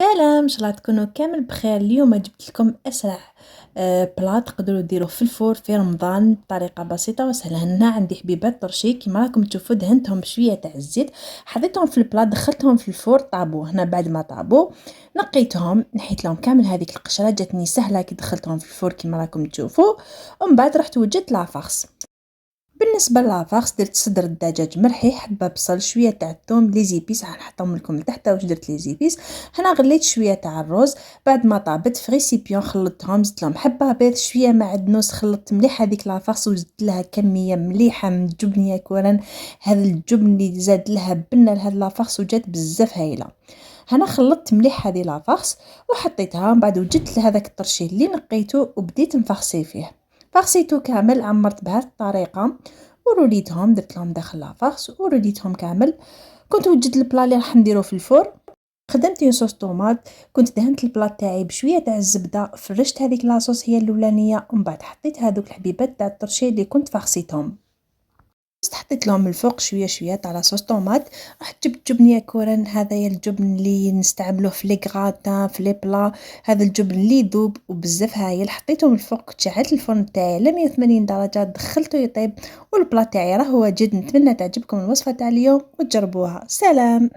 سلام، ان شاء الله تكونوا كامل بخير. اليوم جبت لكم اسرع بلا تقدروا ديروه في الفور في رمضان بطريقه بسيطه وسهله. هنا عندي حبيبات طرشي كيما راكم تشوفوا، دهنتهم بشويه تاع الزيت، حطيتهم في البلا، دخلتهم في الفور طابوا. هنا بعد ما طابوا نقيتهم، نحيت لهم كامل هذيك القشره، جاتني سهله كي دخلتهم في الفور كيما راكم تشوفوا. ومن بعد رحت وجدت لافاغس. بالنسبه للافاغس درت صدر الدجاج مرحي، حبه بصل، شويه تاع الثوم، لي زيبيس راح نحطهم لكم لتحت واش درت لي زيبيس. هنا غليت شويه تاع الرز، بعد ما طابت في ريسيبيون خلطتهم، زدت لهم حبه بيض، شويه معدنوس، خلطت مليح هذيك لافاغس وزدت لها كميه مليحه من الجبن يا كورن. هذا الجبن اللي زاد لها بنه لهاد لافاغس وجات بزاف هايله. هنا خلطت مليح هذه لافاغس وحطيتها، من بعد وجدت لهذاك الطرشي اللي نقيته وبديت نفخسي فيه. فغسيته كامل، عمرت بهذه الطريقه وروليتهم، درت لهم داخل لافاغس وروليتهم كامل. كنت وجدت البلا اللي راح نديرو في الفور، خدمت صوص طوماط، كنت دهنت البلا تاعي بشويه تاع الزبده، فرشت هذيك لاصوص هي الاولانيه، ومن بعد حطيت هذوك الحبيبات تاع الطرشي اللي كنت فغسيتهم، حطيت لهم الفوق شويه شويه تاع لاصوص طوماط. رحت جبت جبن يا كورن، هذايا الجبن اللي نستعملوه في لي غراتان في لي بلا، هذا الجبن اللي يذوب وبزاف هايل، حطيتهم الفوق. كنت شعلت الفرن تاعي على 180 درجه، دخلته يطيب، والبلا تاعي راه هو جد. نتمنى تعجبكم الوصفه تاع اليوم وتجربوها. سلام.